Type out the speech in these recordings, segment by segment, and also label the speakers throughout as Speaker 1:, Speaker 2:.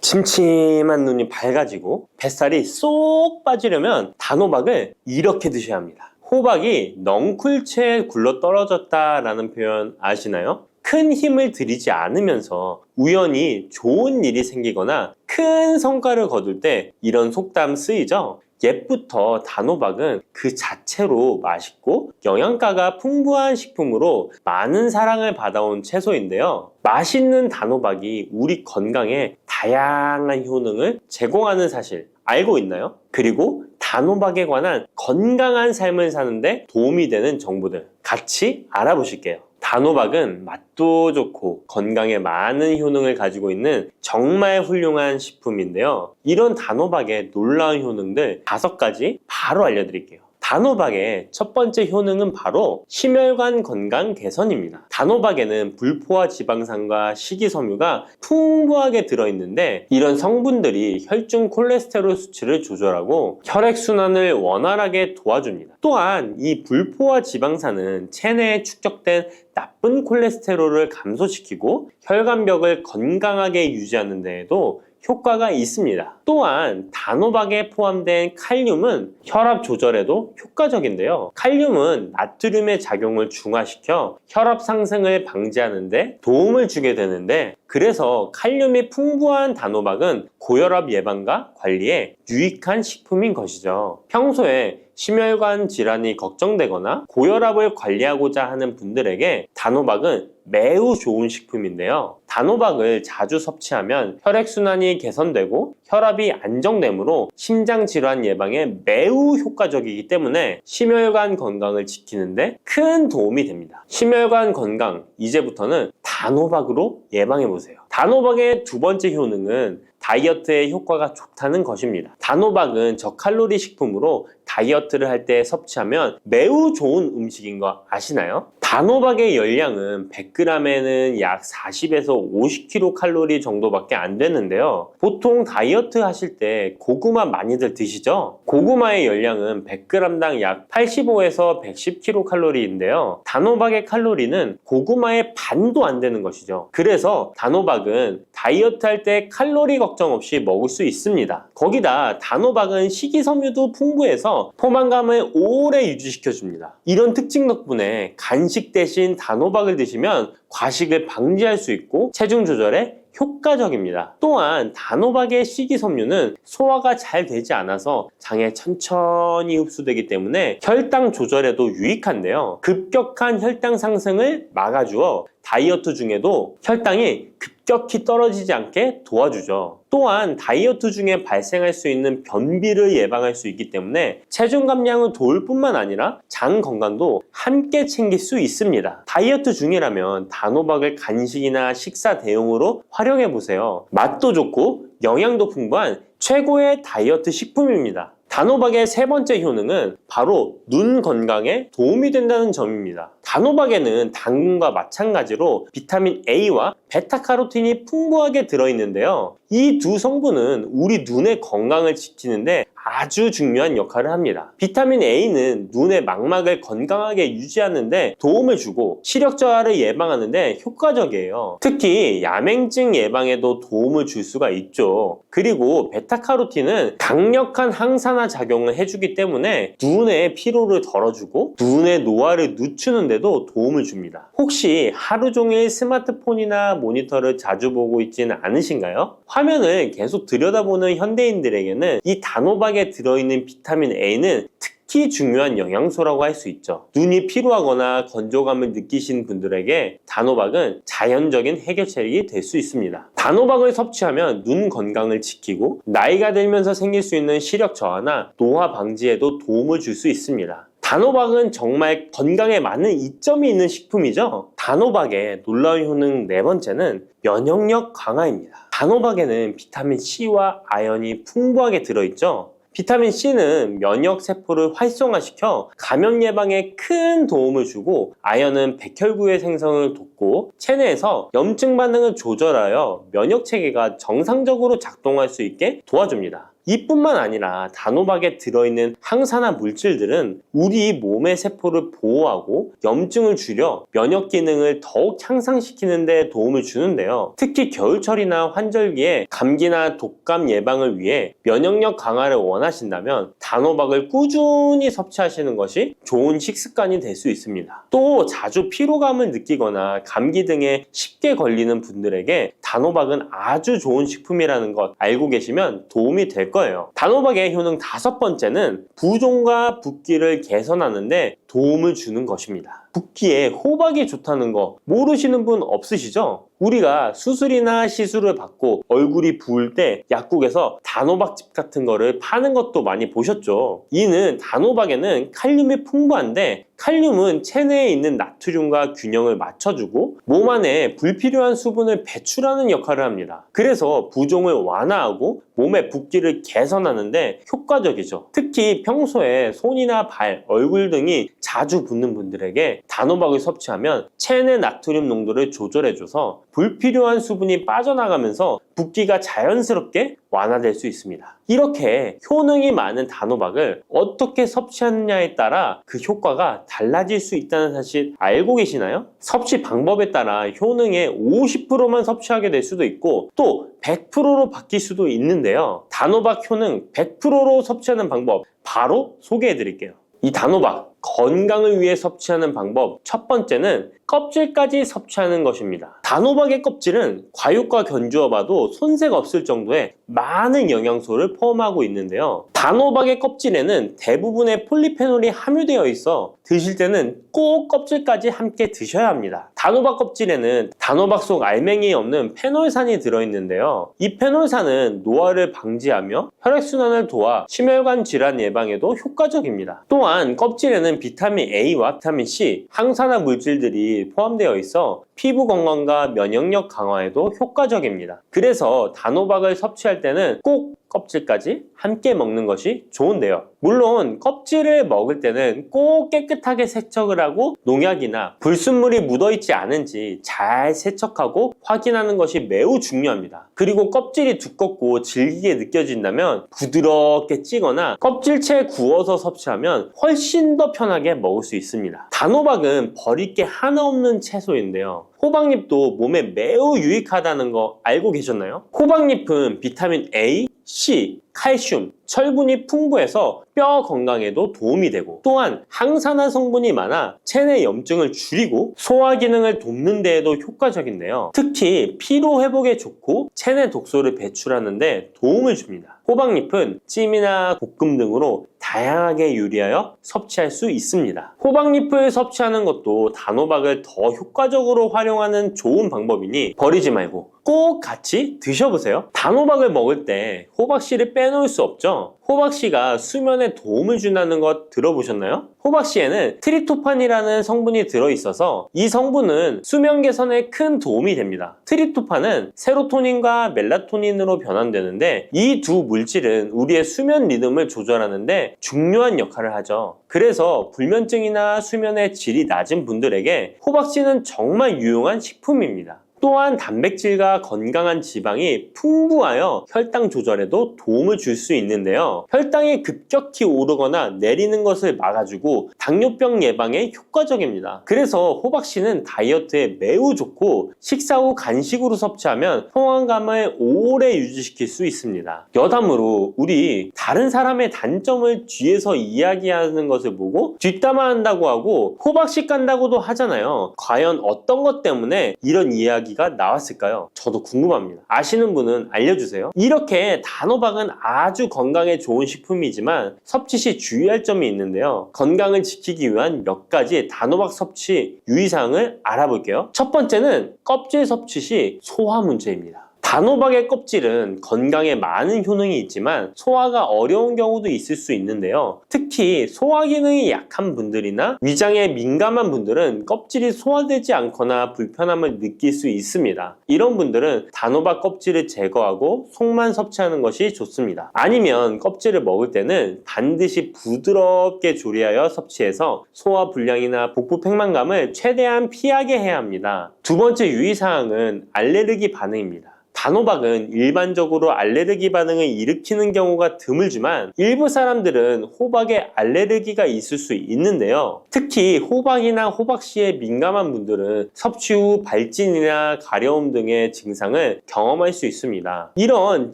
Speaker 1: 침침한 눈이 밝아지고 뱃살이 쏙 빠지려면 단호박을 이렇게 드셔야 합니다. 호박이 넝쿨채에 굴러 떨어졌다라는 표현 아시나요? 큰 힘을 들이지 않으면서 우연히 좋은 일이 생기거나 큰 성과를 거둘 때 이런 속담 쓰이죠? 옛부터 단호박은 그 자체로 맛있고 영양가가 풍부한 식품으로 많은 사랑을 받아온 채소인데요. 맛있는 단호박이 우리 건강에 다양한 효능을 제공하는 사실 알고 있나요? 그리고 단호박에 관한 건강한 삶을 사는데 도움이 되는 정보들 같이 알아보실게요. 단호박은 맛도 좋고 건강에 많은 효능을 가지고 있는 정말 훌륭한 식품인데요. 이런 단호박의 놀라운 효능들 5가지 바로 알려드릴게요. 단호박의 첫 번째 효능은 바로 심혈관 건강 개선입니다. 단호박에는 불포화 지방산과 식이섬유가 풍부하게 들어있는데 이런 성분들이 혈중 콜레스테롤 수치를 조절하고 혈액순환을 원활하게 도와줍니다. 또한 이 불포화 지방산은 체내에 축적된 나쁜 콜레스테롤을 감소시키고 혈관벽을 건강하게 유지하는 데에도 효과가 있습니다. 또한 단호박에 포함된 칼륨은 혈압 조절에도 효과적인데요. 칼륨은 나트륨의 작용을 중화시켜 혈압 상승을 방지하는 데 도움을 주게 되는데 그래서 칼륨이 풍부한 단호박은 고혈압 예방과 관리에 유익한 식품인 것이죠. 평소에 심혈관 질환이 걱정되거나 고혈압을 관리하고자 하는 분들에게 단호박은 매우 좋은 식품인데요. 단호박을 자주 섭취하면 혈액순환이 개선되고 혈압이 안정되므로 심장질환 예방에 매우 효과적이기 때문에 심혈관 건강을 지키는데 큰 도움이 됩니다. 심혈관 건강, 이제부터는 단호박으로 예방해보세요. 단호박의 두 번째 효능은 다이어트에 효과가 좋다는 것입니다. 단호박은 저칼로리 식품으로 다이어트를 할 때 섭취하면 매우 좋은 음식인 거 아시나요? 단호박의 열량은 100g에는 약 40에서 50kcal 정도밖에 안 되는데요. 보통 다이어트 하실 때 고구마 많이들 드시죠? 고구마의 열량은 100g당 약 85에서 110kcal인데요. 단호박의 칼로리는 고구마의 반도 안 되는 것이죠. 그래서 단호박은 다이어트 할 때 칼로리 걱정 없이 먹을 수 있습니다. 거기다 단호박은 식이섬유도 풍부해서 포만감을 오래 유지시켜줍니다. 이런 특징 덕분에 간식 대신 단호박을 드시면 과식을 방지할 수 있고 체중 조절에 효과적입니다. 또한 단호박의 식이섬유는 소화가 잘 되지 않아서 장에 천천히 흡수되기 때문에 혈당 조절에도 유익한데요. 급격한 혈당 상승을 막아주어 다이어트 중에도 혈당이 급격히 떨어지지 않게 도와주죠. 또한 다이어트 중에 발생할 수 있는 변비를 예방할 수 있기 때문에 체중 감량을 도울 뿐만 아니라 장 건강도 함께 챙길 수 있습니다. 다이어트 중이라면 단호박을 간식이나 식사 대용으로 활용해보세요. 맛도 좋고 영양도 풍부한 최고의 다이어트 식품입니다. 단호박의 세 번째 효능은 바로 눈 건강에 도움이 된다는 점입니다. 단호박에는 당근과 마찬가지로 비타민 A와 베타카로틴이 풍부하게 들어있는데요. 이 두 성분은 우리 눈의 건강을 지키는데 아주 중요한 역할을 합니다. 비타민 A는 눈의 망막을 건강하게 유지하는데 도움을 주고 시력 저하를 예방하는데 효과적이에요. 특히 야맹증 예방에도 도움을 줄 수가 있죠. 그리고 베타카로틴은 강력한 항산화 작용을 해주기 때문에 눈의 피로를 덜어주고 눈의 노화를 늦추는데도 도움을 줍니다. 혹시 하루 종일 스마트폰이나 모니터를 자주 보고 있지는 않으신가요? 화면을 계속 들여다보는 현대인들에게는 이 단호박에 들어있는 비타민 A는 특히 중요한 영양소라고 할 수 있죠. 눈이 피로하거나 건조감을 느끼신 분들에게 단호박은 자연적인 해결책이 될 수 있습니다. 단호박을 섭취하면 눈 건강을 지키고 나이가 들면서 생길 수 있는 시력 저하나 노화 방지에도 도움을 줄 수 있습니다. 단호박은 정말 건강에 많은 이점이 있는 식품이죠. 단호박의 놀라운 효능 네 번째는 면역력 강화입니다. 단호박에는 비타민 C와 아연이 풍부하게 들어있죠. 비타민 C는 면역 세포를 활성화시켜 감염 예방에 큰 도움을 주고 아연은 백혈구의 생성을 돕고 체내에서 염증 반응을 조절하여 면역 체계가 정상적으로 작동할 수 있게 도와줍니다. 이뿐만 아니라 단호박에 들어있는 항산화 물질들은 우리 몸의 세포를 보호하고 염증을 줄여 면역 기능을 더욱 향상시키는 데 도움을 주는데요. 특히 겨울철이나 환절기에 감기나 독감 예방을 위해 면역력 강화를 원하신다면 단호박을 꾸준히 섭취하시는 것이 좋은 식습관이 될 수 있습니다. 또 자주 피로감을 느끼거나 감기 등에 쉽게 걸리는 분들에게 단호박은 아주 좋은 식품이라는 것 알고 계시면 도움이 될 거예요. 단호박의 효능 5번째는 부종과 붓기를 개선하는데 도움을 주는 것입니다. 붓기에 호박이 좋다는 거 모르시는 분 없으시죠? 우리가 수술이나 시술을 받고 얼굴이 부을 때 약국에서 단호박즙 같은 거를 파는 것도 많이 보셨죠? 이는 단호박에는 칼륨이 풍부한데 칼륨은 체내에 있는 나트륨과 균형을 맞춰주고 몸 안에 불필요한 수분을 배출하는 역할을 합니다. 그래서 부종을 완화하고 몸의 붓기를 개선하는데 효과적이죠. 특히 평소에 손이나 발, 얼굴 등이 자주 붓는 분들에게 단호박을 섭취하면 체내 나트륨 농도를 조절해줘서 불필요한 수분이 빠져나가면서 붓기가 자연스럽게 완화될 수 있습니다. 이렇게 효능이 많은 단호박을 어떻게 섭취하느냐에 따라 그 효과가 달라질 수 있다는 사실 알고 계시나요? 섭취 방법에 따라 효능의 50%만 섭취하게 될 수도 있고 또 100%로 바뀔 수도 있는데요. 단호박 효능 100%로 섭취하는 방법 바로 소개해 드릴게요. 이 단호박 건강을 위해 섭취하는 방법 첫 번째는 껍질까지 섭취하는 것입니다. 단호박의 껍질은 과육과 견주어 봐도 손색 없을 정도의 많은 영양소를 포함하고 있는데요. 단호박의 껍질에는 대부분의 폴리페놀이 함유되어 있어 드실 때는 꼭 껍질까지 함께 드셔야 합니다. 단호박 껍질에는 단호박 속 알맹이에 없는 페놀산이 들어있는데요. 이 페놀산은 노화를 방지하며 혈액순환을 도와 심혈관 질환 예방에도 효과적입니다. 또한 껍질에는 비타민 A와 비타민 C, 항산화 물질들이 포함되어 있어 피부 건강과 면역력 강화에도 효과적입니다. 그래서 단호박을 섭취할 때는 꼭 껍질까지 함께 먹는 것이 좋은데요. 물론 껍질을 먹을 때는 꼭 깨끗하게 세척을 하고 농약이나 불순물이 묻어있지 않은지 잘 세척하고 확인하는 것이 매우 중요합니다. 그리고 껍질이 두껍고 질기게 느껴진다면 부드럽게 찌거나 껍질째 구워서 섭취하면 훨씬 더 편하게 먹을 수 있습니다. 단호박은 버릴 게 하나 없는 채소인데요. 호박잎도 몸에 매우 유익하다는 거 알고 계셨나요? 호박잎은 비타민 A, C, 칼슘, 철분이 풍부해서 뼈 건강에도 도움이 되고 또한 항산화 성분이 많아 체내 염증을 줄이고 소화 기능을 돕는 데에도 효과적인데요. 특히 피로 회복에 좋고 체내 독소를 배출하는 데 도움을 줍니다. 호박잎은 찜이나 볶음 등으로 다양하게 요리하여 섭취할 수 있습니다. 호박잎을 섭취하는 것도 단호박을 더 효과적으로 활용하는 좋은 방법이니 버리지 말고 꼭 같이 드셔보세요. 단호박을 먹을 때 호박씨를 빼놓을 수 없죠. 호박씨가 수면에 도움을 준다는 것 들어보셨나요? 호박씨에는 트립토판이라는 성분이 들어있어서 이 성분은 수면 개선에 큰 도움이 됩니다. 트립토판은 세로토닌과 멜라토닌으로 변환되는데 이 두 물질은 우리의 수면 리듬을 조절하는데 중요한 역할을 하죠. 그래서 불면증이나 수면의 질이 낮은 분들에게 호박씨는 정말 유용한 식품입니다. 또한 단백질과 건강한 지방이 풍부하여 혈당 조절에도 도움을 줄 수 있는데요. 혈당이 급격히 오르거나 내리는 것을 막아주고 당뇨병 예방에 효과적입니다. 그래서 호박씨는 다이어트에 매우 좋고 식사 후 간식으로 섭취하면 포만감을 오래 유지시킬 수 있습니다. 여담으로 우리 다른 사람의 단점을 뒤에서 이야기하는 것을 보고 뒷담화한다고 하고 호박씨 깐다고도 하잖아요. 과연 어떤 것 때문에 이런 이야기가 나왔을까요? 저도 궁금합니다. 아시는 분은 알려주세요. 이렇게 단호박은 아주 건강에 좋은 식품이지만 섭취 시 주의할 점이 있는데요. 건강을 지키기 위한 몇 가지 단호박 섭취 유의사항을 알아볼게요. 첫 번째는 껍질 섭취 시 소화 문제입니다. 단호박의 껍질은 건강에 많은 효능이 있지만 소화가 어려운 경우도 있을 수 있는데요. 특히 소화 기능이 약한 분들이나 위장에 민감한 분들은 껍질이 소화되지 않거나 불편함을 느낄 수 있습니다. 이런 분들은 단호박 껍질을 제거하고 속만 섭취하는 것이 좋습니다. 아니면 껍질을 먹을 때는 반드시 부드럽게 조리하여 섭취해서 소화 불량이나 복부 팽만감을 최대한 피하게 해야 합니다. 두 번째 유의사항은 알레르기 반응입니다. 단호박은 일반적으로 알레르기 반응을 일으키는 경우가 드물지만 일부 사람들은 호박에 알레르기가 있을 수 있는데요. 특히 호박이나 호박씨에 민감한 분들은 섭취 후 발진이나 가려움 등의 증상을 경험할 수 있습니다. 이런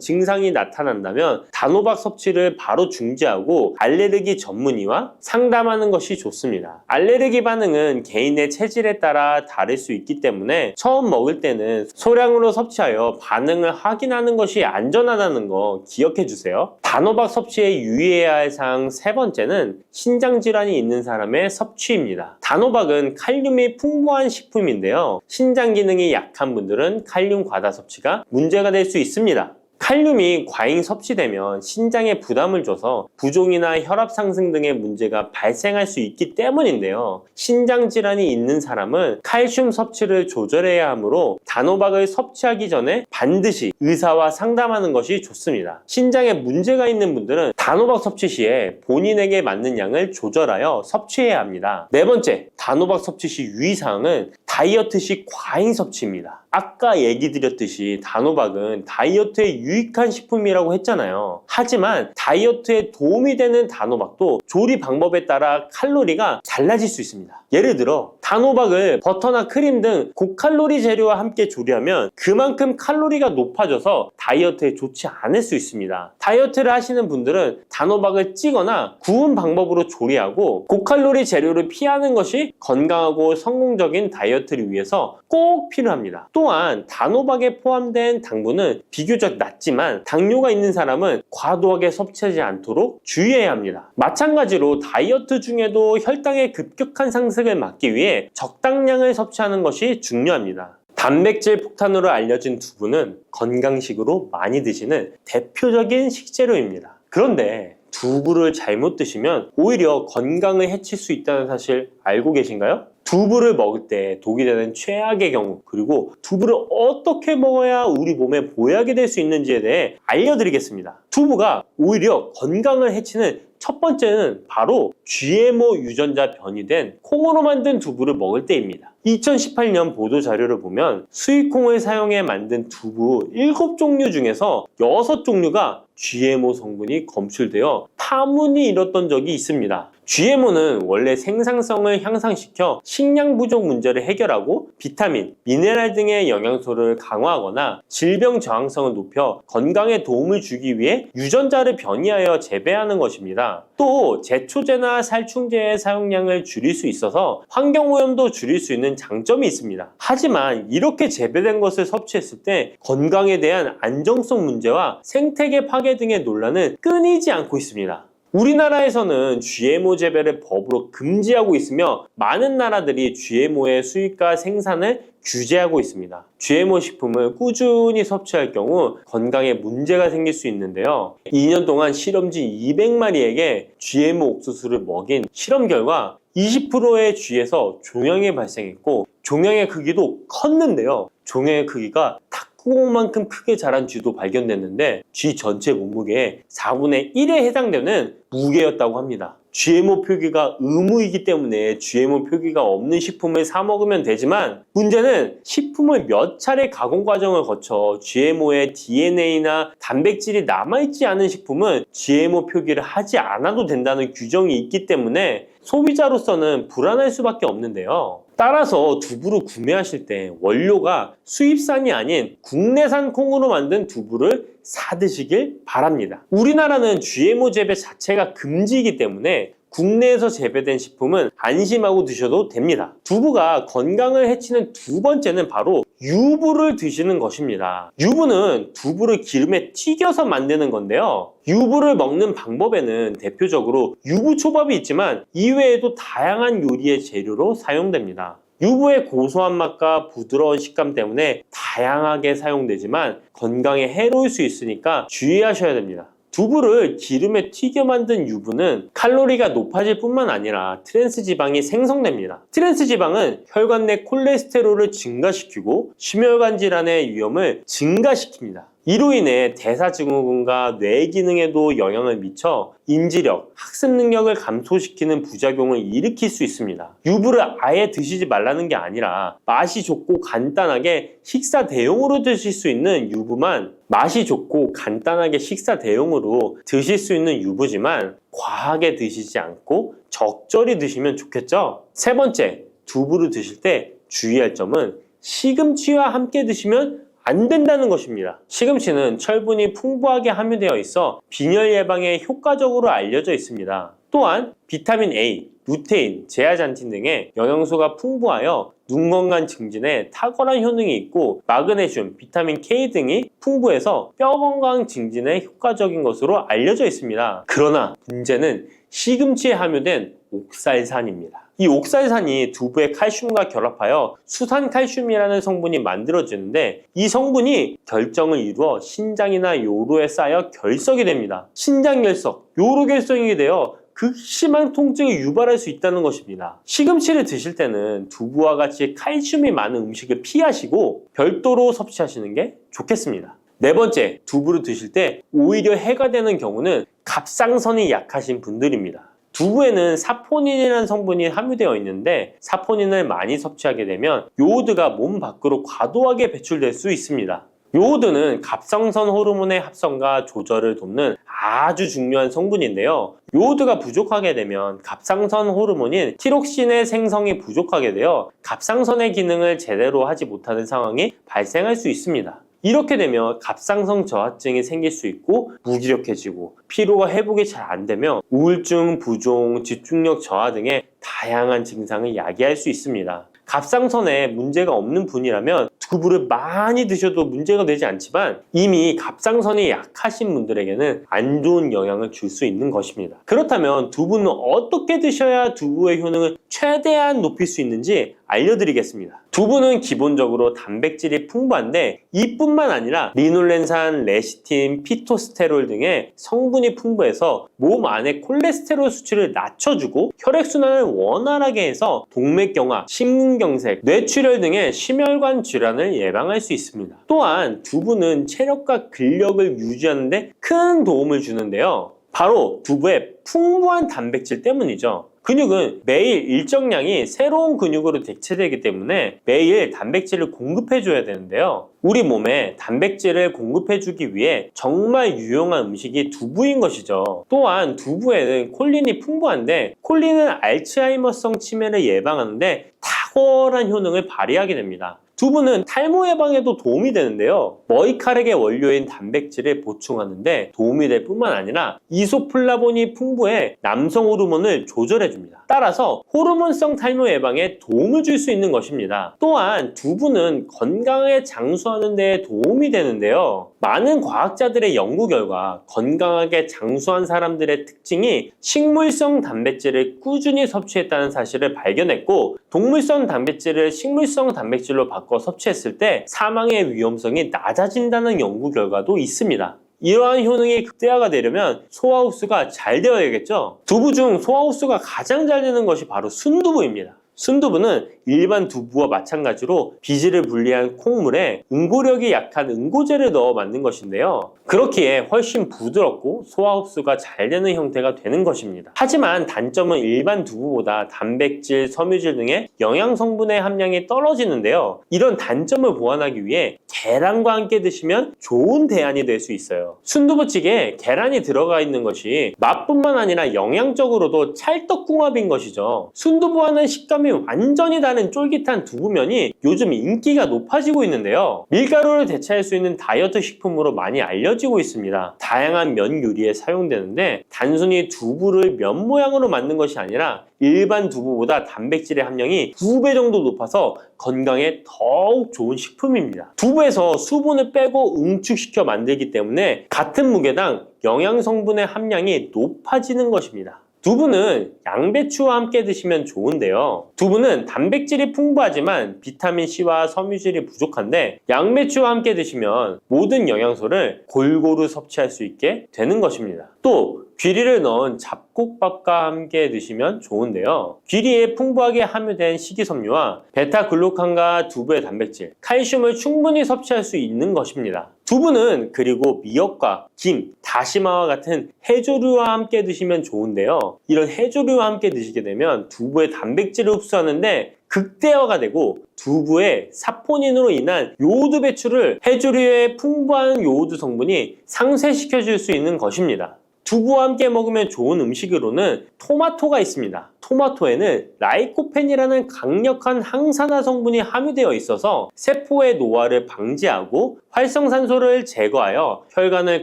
Speaker 1: 증상이 나타난다면 단호박 섭취를 바로 중지하고 알레르기 전문의와 상담하는 것이 좋습니다. 알레르기 반응은 개인의 체질에 따라 다를 수 있기 때문에 처음 먹을 때는 소량으로 섭취하여 반응을 확인하는 것이 안전하다는 거 기억해 주세요. 단호박 섭취에 유의해야 할 사항 세 번째는 신장 질환이 있는 사람의 섭취입니다. 단호박은 칼륨이 풍부한 식품인데요. 신장 기능이 약한 분들은 칼륨 과다 섭취가 문제가 될 수 있습니다. 칼륨이 과잉 섭취되면 신장에 부담을 줘서 부종이나 혈압 상승 등의 문제가 발생할 수 있기 때문인데요. 신장 질환이 있는 사람은 칼슘 섭취를 조절해야 하므로 단호박을 섭취하기 전에 반드시 의사와 상담하는 것이 좋습니다. 신장에 문제가 있는 분들은 단호박 섭취 시에 본인에게 맞는 양을 조절하여 섭취해야 합니다. 네 번째, 단호박 섭취 시 유의사항은 다이어트 시 과잉 섭취입니다. 아까 얘기 드렸듯이 단호박은 다이어트에 유익한 식품이라고 했잖아요. 하지만 다이어트에 도움이 되는 단호박도 조리 방법에 따라 칼로리가 달라질 수 있습니다. 예를 들어 단호박을 버터나 크림 등 고칼로리 재료와 함께 조리하면 그만큼 칼로리가 높아져서 다이어트에 좋지 않을 수 있습니다. 다이어트를 하시는 분들은 단호박을 찌거나 구운 방법으로 조리하고 고칼로리 재료를 피하는 것이 건강하고 성공적인 다이어트를 위해서 꼭 필요합니다. 또한 단호박에 포함된 당분은 비교적 낮지만 당뇨가 있는 사람은 과도하게 섭취하지 않도록 주의해야 합니다. 마찬가지로 다이어트 중에도 혈당의 급격한 상승을 막기 위해 적당량을 섭취하는 것이 중요합니다. 단백질 폭탄으로 알려진 두부는 건강식으로 많이 드시는 대표적인 식재료입니다. 그런데 두부를 잘못 드시면 오히려 건강을 해칠 수 있다는 사실 알고 계신가요? 두부를 먹을 때 독이 되는 최악의 경우, 그리고 두부를 어떻게 먹어야 우리 몸에 보약이 될 수 있는지에 대해 알려드리겠습니다. 두부가 오히려 건강을 해치는 첫 번째는 바로 GMO 유전자 변이된 콩으로 만든 두부를 먹을 때입니다. 2018년 보도자료를 보면 수입콩을 사용해 만든 두부 7종류 중에서 6종류가 GMO 성분이 검출되어 파문이 일었던 적이 있습니다. GMO는 원래 생산성을 향상시켜 식량 부족 문제를 해결하고 비타민, 미네랄 등의 영양소를 강화하거나 질병 저항성을 높여 건강에 도움을 주기 위해 유전자를 변이하여 재배하는 것입니다. 또 제초제나 살충제의 사용량을 줄일 수 있어서 환경오염도 줄일 수 있는 장점이 있습니다. 하지만 이렇게 재배된 것을 섭취했을 때 건강에 대한 안정성 문제와 생태계 파괴 등의 논란은 끊이지 않고 있습니다. 우리나라에서는 GMO 재배를 법으로 금지하고 있으며 많은 나라들이 GMO의 수입과 생산을 규제하고 있습니다. GMO 식품을 꾸준히 섭취할 경우 건강에 문제가 생길 수 있는데요. 2년 동안 실험지 200마리에게 GMO 옥수수를 먹인 실험 결과 20%의 쥐에서 종양이 발생했고 종양의 크기도 컸는데요. 종양의 크기가 탁구공만큼 크게 자란 쥐도 발견됐는데 쥐 전체 몸무게의 4분의 1에 해당되는 무게였다고 합니다. GMO 표기가 의무이기 때문에 GMO 표기가 없는 식품을 사 먹으면 되지만 문제는 식품을 몇 차례 가공 과정을 거쳐 GMO의 DNA나 단백질이 남아있지 않은 식품은 GMO 표기를 하지 않아도 된다는 규정이 있기 때문에 소비자로서는 불안할 수밖에 없는데요. 따라서 두부를 구매하실 때 원료가 수입산이 아닌 국내산 콩으로 만든 두부를 사 드시길 바랍니다. 우리나라는 GMO 재배 자체가 금지이기 때문에 국내에서 재배된 식품은 안심하고 드셔도 됩니다. 두부가 건강을 해치는 두 번째는 바로 유부를 드시는 것입니다. 유부는 두부를 기름에 튀겨서 만드는 건데요. 유부를 먹는 방법에는 대표적으로 유부초밥이 있지만 이외에도 다양한 요리의 재료로 사용됩니다. 유부의 고소한 맛과 부드러운 식감 때문에 다양하게 사용되지만 건강에 해로울 수 있으니까 주의하셔야 됩니다. 두부를 기름에 튀겨 만든 유부는 칼로리가 높아질 뿐만 아니라 트랜스 지방이 생성됩니다. 트랜스 지방은 혈관 내 콜레스테롤을 증가시키고 심혈관 질환의 위험을 증가시킵니다. 이로 인해 대사증후군과 뇌 기능에도 영향을 미쳐 인지력, 학습 능력을 감소시키는 부작용을 일으킬 수 있습니다. 유부를 아예 드시지 말라는 게 아니라 맛이 좋고 간단하게 식사 대용으로 드실 수 있는 유부만 맛이 좋고 간단하게 식사 대용으로 드실 수 있는 유부지만 과하게 드시지 않고 적절히 드시면 좋겠죠? 세 번째, 두부를 드실 때 주의할 점은 시금치와 함께 드시면 안 된다는 것입니다. 시금치는 철분이 풍부하게 함유되어 있어 빈혈 예방에 효과적으로 알려져 있습니다. 또한 비타민 A, 루테인, 제아잔틴 등의 영양소가 풍부하여 눈 건강 증진에 탁월한 효능이 있고 마그네슘, 비타민 K 등이 풍부해서 뼈 건강 증진에 효과적인 것으로 알려져 있습니다. 그러나 문제는 시금치에 함유된 옥살산입니다. 이 옥살산이 두부의 칼슘과 결합하여 수산칼슘이라는 성분이 만들어지는데 이 성분이 결정을 이루어 신장이나 요로에 쌓여 결석이 됩니다. 신장결석, 요로결석이 되어 극심한 통증을 유발할 수 있다는 것입니다. 시금치를 드실 때는 두부와 같이 칼슘이 많은 음식을 피하시고 별도로 섭취하시는 게 좋겠습니다. 네 번째, 두부를 드실 때 오히려 해가 되는 경우는 갑상선이 약하신 분들입니다. 두부에는 사포닌이라는 성분이 함유되어 있는데 사포닌을 많이 섭취하게 되면 요오드가 몸 밖으로 과도하게 배출될 수 있습니다. 요오드는 갑상선 호르몬의 합성과 조절을 돕는 아주 중요한 성분인데요. 요오드가 부족하게 되면 갑상선 호르몬인 티록신의 생성이 부족하게 되어 갑상선의 기능을 제대로 하지 못하는 상황이 발생할 수 있습니다. 이렇게 되면 갑상선 저하증이 생길 수 있고 무기력해지고 피로가 회복이 잘 안 되며 우울증, 부종, 집중력 저하 등의 다양한 증상을 야기할 수 있습니다. 갑상선에 문제가 없는 분이라면 두부를 많이 드셔도 문제가 되지 않지만 이미 갑상선이 약하신 분들에게는 안 좋은 영향을 줄 수 있는 것입니다. 그렇다면 두부는 어떻게 드셔야 두부의 효능을 최대한 높일 수 있는지 알려드리겠습니다. 두부는 기본적으로 단백질이 풍부한데 이뿐만 아니라 리놀렌산, 레시틴, 피토스테롤 등의 성분이 풍부해서 몸 안의 콜레스테롤 수치를 낮춰주고 혈액순환을 원활하게 해서 동맥경화, 심근경색, 뇌출혈 등의 심혈관 질환을 예방할 수 있습니다. 또한 두부는 체력과 근력을 유지하는 데 큰 도움을 주는데요. 바로 두부의 풍부한 단백질 때문이죠. 근육은 매일 일정량이 새로운 근육으로 대체되기 때문에 매일 단백질을 공급해줘야 되는데요. 우리 몸에 단백질을 공급해주기 위해 정말 유용한 음식이 두부인 것이죠. 또한 두부에는 콜린이 풍부한데 콜린은 알츠하이머성 치매를 예방하는데 탁월한 효능을 발휘하게 됩니다. 두부는 탈모 예방에도 도움이 되는데요. 머리카락의 원료인 단백질을 보충하는데 도움이 될 뿐만 아니라 이소플라본이 풍부해 남성 호르몬을 조절해줍니다. 따라서 호르몬성 탈모 예방에 도움을 줄 수 있는 것입니다. 또한 두부는 건강하게 장수하는 데 도움이 되는데요. 많은 과학자들의 연구 결과 건강하게 장수한 사람들의 특징이 식물성 단백질을 꾸준히 섭취했다는 사실을 발견했고 동물성 단백질을 식물성 단백질로 바꿔 섭취했을 때 사망의 위험성이 낮아진다는 연구 결과도 있습니다. 이러한 효능이 극대화가 되려면 소화 흡수가 잘 되어야겠죠? 두부 중 소화 흡수가 가장 잘 되는 것이 바로 순두부입니다. 순두부는 일반 두부와 마찬가지로 비질을 분리한 콩물에 응고력이 약한 응고제를 넣어 만든 것인데요. 그렇기에 훨씬 부드럽고 소화 흡수가 잘 되는 형태가 되는 것입니다. 하지만 단점은 일반 두부보다 단백질, 섬유질 등의 영양 성분의 함량이 떨어지는데요. 이런 단점을 보완하기 위해 계란과 함께 드시면 좋은 대안이 될 수 있어요. 순두부찌개에 계란이 들어가 있는 것이 맛뿐만 아니라 영양적으로도 찰떡궁합인 것이죠. 순두부와는 식감이 완전히 다른 쫄깃한 두부면이 요즘 인기가 높아지고 있는데요. 밀가루를 대체할 수 있는 다이어트 식품으로 많이 알려지고 있습니다. 다양한 면 요리에 사용되는데 단순히 두부를 면 모양으로 만든 것이 아니라 일반 두부보다 단백질의 함량이 2배 정도 높아서 건강에 더욱 좋은 식품입니다. 두부에서 수분을 빼고 응축시켜 만들기 때문에 같은 무게당 영양 성분의 함량이 높아지는 것입니다. 두부는 양배추와 함께 드시면 좋은데요. 두부는 단백질이 풍부하지만 비타민C와 섬유질이 부족한데 양배추와 함께 드시면 모든 영양소를 골고루 섭취할 수 있게 되는 것입니다. 또 귀리를 넣은 잡곡밥과 함께 드시면 좋은데요. 귀리에 풍부하게 함유된 식이섬유와 베타글루칸과 두부의 단백질, 칼슘을 충분히 섭취할 수 있는 것입니다. 두부는 그리고 미역과 김, 다시마와 같은 해조류와 함께 드시면 좋은데요. 이런 해조류와 함께 드시게 되면 두부의 단백질을 흡수하는데 극대화가 되고 두부의 사포닌으로 인한 요오드 배출을 해조류의 풍부한 요오드 성분이 상쇄시켜 줄 수 있는 것입니다. 두부와 함께 먹으면 좋은 음식으로는 토마토가 있습니다. 토마토에는 라이코펜이라는 강력한 항산화 성분이 함유되어 있어서 세포의 노화를 방지하고 활성산소를 제거하여 혈관을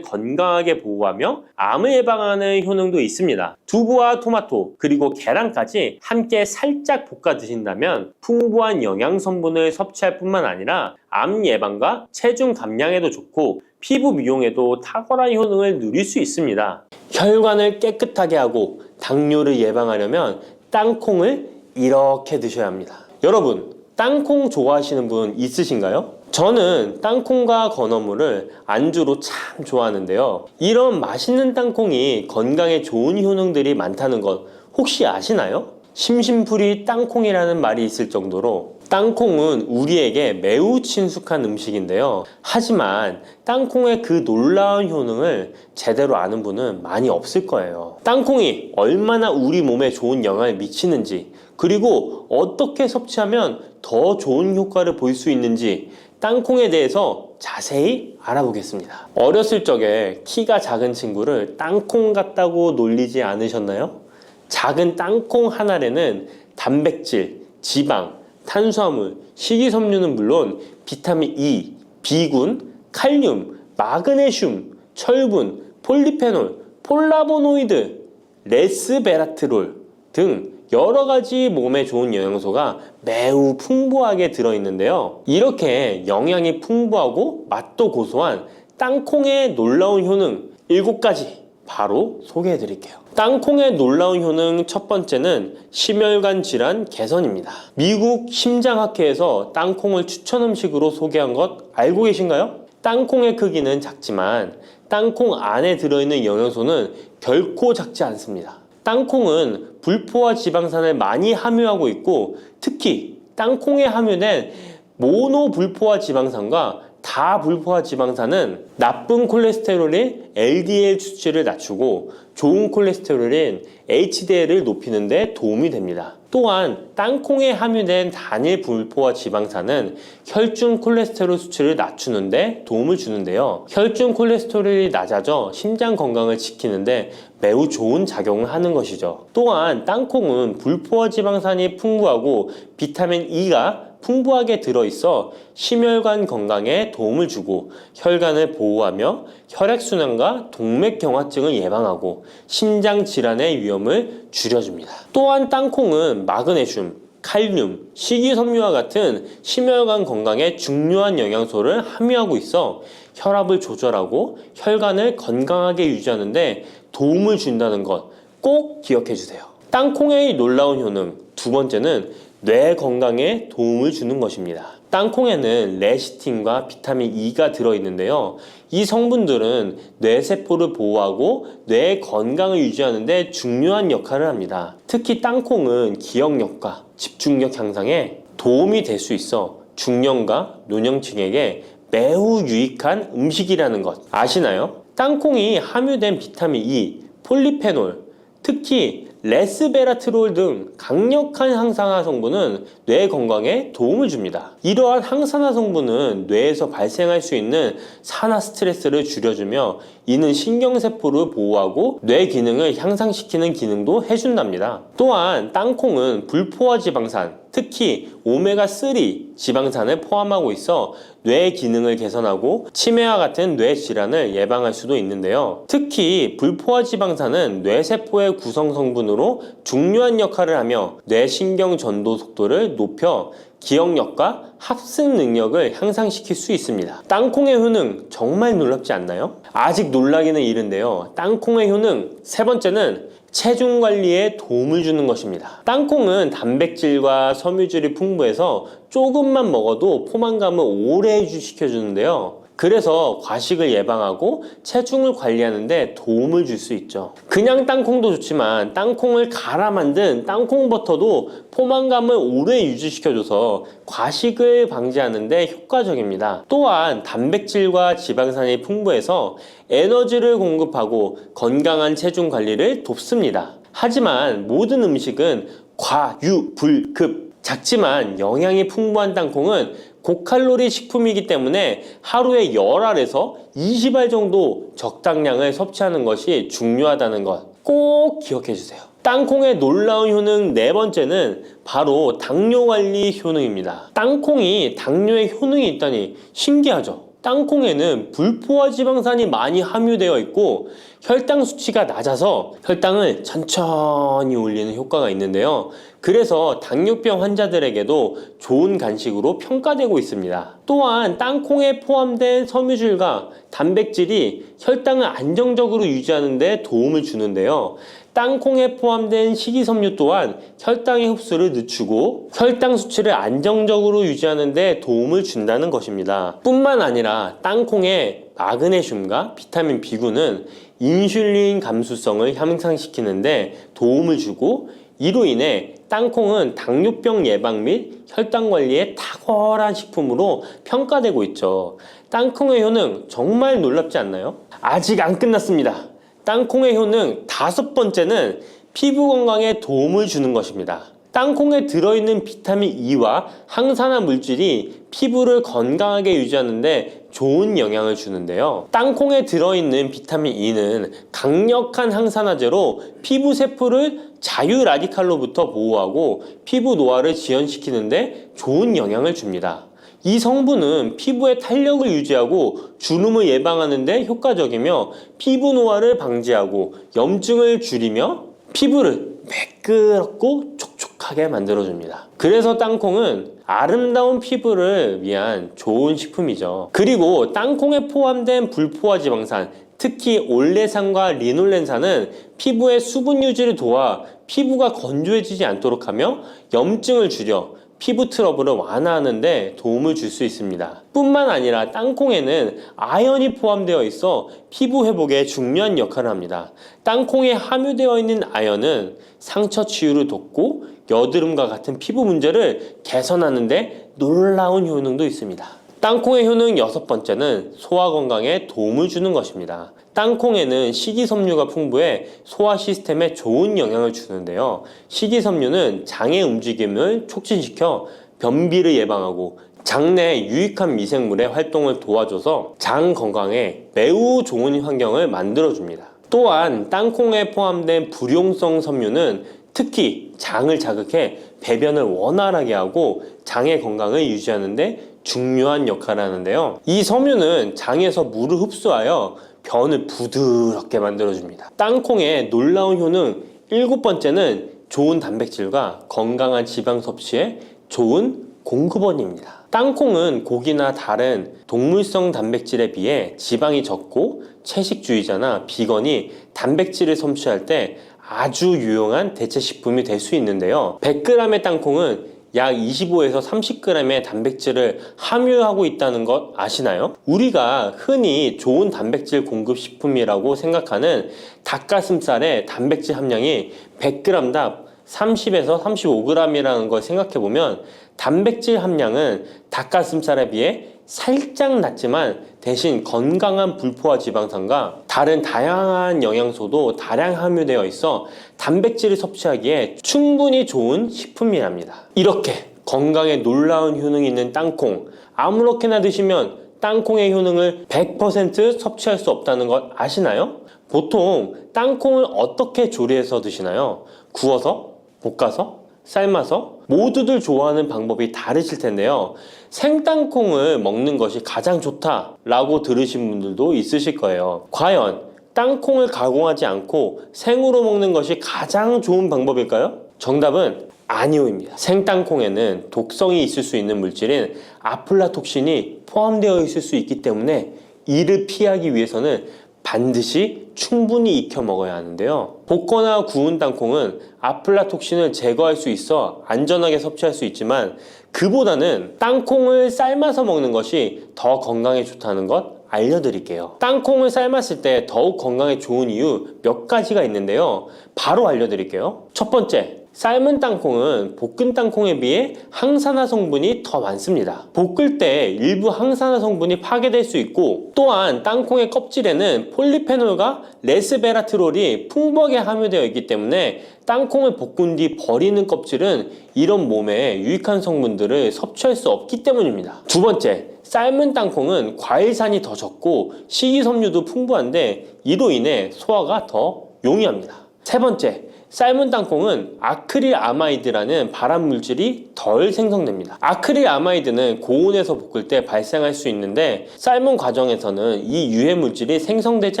Speaker 1: 건강하게 보호하며 암을 예방하는 효능도 있습니다. 두부와 토마토 그리고 계란까지 함께 살짝 볶아 드신다면 풍부한 영양 성분을 섭취할 뿐만 아니라 암 예방과 체중 감량에도 좋고 피부 미용에도 탁월한 효능을 누릴 수 있습니다. 혈관을 깨끗하게 하고 당뇨를 예방하려면 땅콩을 이렇게 드셔야 합니다. 여러분, 땅콩 좋아하시는 분 있으신가요? 저는 땅콩과 건어물을 안주로 참 좋아하는데요. 이런 맛있는 땅콩이 건강에 좋은 효능들이 많다는 것 혹시 아시나요? 심심풀이 땅콩이라는 말이 있을 정도로 땅콩은 우리에게 매우 친숙한 음식인데요. 하지만 땅콩의 그 놀라운 효능을 제대로 아는 분은 많이 없을 거예요. 땅콩이 얼마나 우리 몸에 좋은 영향을 미치는지, 그리고 어떻게 섭취하면 더 좋은 효과를 볼 수 있는지 땅콩에 대해서 자세히 알아보겠습니다. 어렸을 적에 키가 작은 친구를 땅콩 같다고 놀리지 않으셨나요? 작은 땅콩 한 알에는 단백질, 지방, 탄수화물, 식이섬유는 물론 비타민 E, B군, 칼륨, 마그네슘, 철분, 폴리페놀, 폴라보노이드, 레스베라트롤 등 여러 가지 몸에 좋은 영양소가 매우 풍부하게 들어있는데요. 이렇게 영양이 풍부하고 맛도 고소한 땅콩의 놀라운 효능 7가지 바로 소개해 드릴게요. 땅콩의 놀라운 효능 첫 번째는 심혈관 질환 개선입니다. 미국 심장학회에서 땅콩을 추천 음식으로 소개한 것 알고 계신가요? 땅콩의 크기는 작지만 땅콩 안에 들어있는 영양소는 결코 작지 않습니다. 땅콩은 불포화 지방산을 많이 함유하고 있고 특히 땅콩에 함유된 모노불포화 지방산과 다불포화 지방산은 나쁜 콜레스테롤인 LDL 수치를 낮추고 좋은 콜레스테롤인 HDL을 높이는 데 도움이 됩니다. 또한 땅콩에 함유된 단일 불포화 지방산은 혈중 콜레스테롤 수치를 낮추는 데 도움을 주는데요. 혈중 콜레스테롤이 낮아져 심장 건강을 지키는데 매우 좋은 작용을 하는 것이죠. 또한 땅콩은 불포화 지방산이 풍부하고 비타민 E가 풍부하게 들어있어 심혈관 건강에 도움을 주고 혈관을 보호하며 혈액순환과 동맥경화증을 예방하고 심장 질환의 위험을 줄여줍니다. 또한 땅콩은 마그네슘, 칼륨, 식이섬유와 같은 심혈관 건강에 중요한 영양소를 함유하고 있어 혈압을 조절하고 혈관을 건강하게 유지하는 데 도움을 준다는 것 꼭 기억해 주세요. 땅콩의 놀라운 효능 두 번째는 뇌 건강에 도움을 주는 것입니다. 땅콩에는 레시틴과 비타민 E가 들어있는데요. 이 성분들은 뇌세포를 보호하고 뇌 건강을 유지하는 데 중요한 역할을 합니다. 특히 땅콩은 기억력과 집중력 향상에 도움이 될 수 있어 중년과 노년층에게 매우 유익한 음식이라는 것 아시나요? 땅콩이 함유된 비타민 E, 폴리페놀, 특히 레스베라트롤 등 강력한 항산화 성분은 뇌 건강에 도움을 줍니다. 이러한 항산화 성분은 뇌에서 발생할 수 있는 산화 스트레스를 줄여주며 이는 신경세포를 보호하고 뇌 기능을 향상시키는 기능도 해준답니다. 또한 땅콩은 불포화 지방산, 특히 오메가3 지방산을 포함하고 있어 뇌 기능을 개선하고 치매와 같은 뇌 질환을 예방할 수도 있는데요. 특히 불포화 지방산은 뇌세포의 구성 성분으로 중요한 역할을 하며 뇌신경 전도 속도를 높여 기억력과 학습 능력을 향상시킬 수 있습니다. 땅콩의 효능 정말 놀랍지 않나요? 아직 놀라기는 이른데요. 땅콩의 효능 세 번째는 체중 관리에 도움을 주는 것입니다. 땅콩은 단백질과 섬유질이 풍부해서 조금만 먹어도 포만감을 오래 유지시켜주는데요. 그래서 과식을 예방하고 체중을 관리하는 데 도움을 줄 수 있죠. 그냥 땅콩도 좋지만 땅콩을 갈아 만든 땅콩버터도 포만감을 오래 유지시켜줘서 과식을 방지하는 데 효과적입니다. 또한 단백질과 지방산이 풍부해서 에너지를 공급하고 건강한 체중 관리를 돕습니다. 하지만 모든 음식은 과유불급, 작지만 영양이 풍부한 땅콩은 고칼로리 식품이기 때문에 하루에 10알에서 20알 정도 적당량을 섭취하는 것이 중요하다는 것 꼭 기억해 주세요. 땅콩의 놀라운 효능 네 번째는 바로 당뇨 관리 효능입니다. 땅콩이 당뇨에 효능이 있다니 신기하죠? 땅콩에는 불포화 지방산이 많이 함유되어 있고 혈당 수치가 낮아서 혈당을 천천히 올리는 효과가 있는데요. 그래서 당뇨병 환자들에게도 좋은 간식으로 평가되고 있습니다. 또한 땅콩에 포함된 섬유질과 단백질이 혈당을 안정적으로 유지하는 데 도움을 주는데요. 땅콩에 포함된 식이섬유 또한 혈당의 흡수를 늦추고 혈당 수치를 안정적으로 유지하는 데 도움을 준다는 것입니다. 뿐만 아니라 땅콩의 마그네슘과 비타민 B군은 인슐린 감수성을 향상시키는데 도움을 주고 이로 인해 땅콩은 당뇨병 예방 및 혈당 관리에 탁월한 식품으로 평가되고 있죠. 땅콩의 효능 정말 놀랍지 않나요? 아직 안 끝났습니다. 땅콩의 효능 다섯 번째는 피부 건강에 도움을 주는 것입니다. 땅콩에 들어있는 비타민 E와 항산화 물질이 피부를 건강하게 유지하는 데 좋은 영향을 주는데요. 땅콩에 들어있는 비타민 E는 강력한 항산화제로 피부 세포를 자유 라디칼로부터 보호하고 피부 노화를 지연시키는 데 좋은 영향을 줍니다. 이 성분은 피부의 탄력을 유지하고 주름을 예방하는 데 효과적이며 피부 노화를 방지하고 염증을 줄이며 피부를 매끄럽고 촉촉하게 만들어줍니다. 그래서 땅콩은 아름다운 피부를 위한 좋은 식품이죠. 그리고 땅콩에 포함된 불포화 지방산, 특히 올레산과 리놀렌산은 피부의 수분 유지를 도와 피부가 건조해지지 않도록 하며 염증을 줄여 피부 트러블을 완화하는 데 도움을 줄 수 있습니다. 뿐만 아니라 땅콩에는 아연이 포함되어 있어 피부 회복에 중요한 역할을 합니다. 땅콩에 함유되어 있는 아연은 상처 치유를 돕고 여드름과 같은 피부 문제를 개선하는 데 놀라운 효능도 있습니다. 땅콩의 효능 여섯 번째는 소화 건강에 도움을 주는 것입니다. 땅콩에는 식이섬유가 풍부해 소화 시스템에 좋은 영향을 주는데요. 식이섬유는 장의 움직임을 촉진시켜 변비를 예방하고 장내 유익한 미생물의 활동을 도와줘서 장 건강에 매우 좋은 환경을 만들어줍니다. 또한 땅콩에 포함된 불용성 섬유는 특히 장을 자극해 배변을 원활하게 하고 장의 건강을 유지하는 데 중요한 역할을 하는데요. 이 섬유는 장에서 물을 흡수하여 변을 부드럽게 만들어줍니다. 땅콩의 놀라운 효능 일곱 번째는 좋은 단백질과 건강한 지방 섭취에 좋은 공급원입니다. 땅콩은 고기나 다른 동물성 단백질에 비해 지방이 적고 채식주의자나 비건이 단백질을 섭취할 때 아주 유용한 대체 식품이 될 수 있는데요. 100g의 땅콩은 약 25에서 30g의 단백질을 함유하고 있다는 것 아시나요? 우리가 흔히 좋은 단백질 공급 식품이라고 생각하는 닭가슴살의 단백질 함량이 100g당 30에서 35g이라는 걸 생각해보면 단백질 함량은 닭가슴살에 비해 살짝 낮지만 대신 건강한 불포화 지방산과 다른 다양한 영양소도 다량 함유되어 있어 단백질을 섭취하기에 충분히 좋은 식품이랍니다. 이렇게 건강에 놀라운 효능이 있는 땅콩, 아무렇게나 드시면 땅콩의 효능을 100% 섭취할 수 없다는 것 아시나요? 보통 땅콩을 어떻게 조리해서 드시나요? 구워서? 볶아서? 삶아서? 모두들 좋아하는 방법이 다르실 텐데요. 생땅콩을 먹는 것이 가장 좋다라고 들으신 분들도 있으실 거예요. 과연 땅콩을 가공하지 않고 생으로 먹는 것이 가장 좋은 방법일까요? 정답은 아니오입니다. 생땅콩에는 독성이 있을 수 있는 물질인 아플라톡신이 포함되어 있을 수 있기 때문에 이를 피하기 위해서는 반드시 충분히 익혀 먹어야 하는데요. 볶거나 구운 땅콩은 아플라톡신을 제거할 수 있어 안전하게 섭취할 수 있지만 그보다는 땅콩을 삶아서 먹는 것이 더 건강에 좋다는 것 알려드릴게요. 땅콩을 삶았을 때 더욱 건강에 좋은 이유 몇 가지가 있는데요. 바로 알려드릴게요. 첫 번째, 삶은 땅콩은 볶은 땅콩에 비해 항산화 성분이 더 많습니다. 볶을 때 일부 항산화 성분이 파괴될 수 있고, 또한 땅콩의 껍질에는 폴리페놀과 레스베라트롤이 풍부하게 함유되어 있기 때문에 땅콩을 볶은 뒤 버리는 껍질은 이런 몸에 유익한 성분들을 섭취할 수 없기 때문입니다. 두 번째, 삶은 땅콩은 과일산이 더 적고 식이섬유도 풍부한데 이로 인해 소화가 더 용이합니다. 세 번째, 삶은 땅콩은 아크릴아마이드라는 발암물질이 덜 생성됩니다. 아크릴아마이드는 고온에서 볶을 때 발생할 수 있는데 삶은 과정에서는 이 유해물질이 생성되지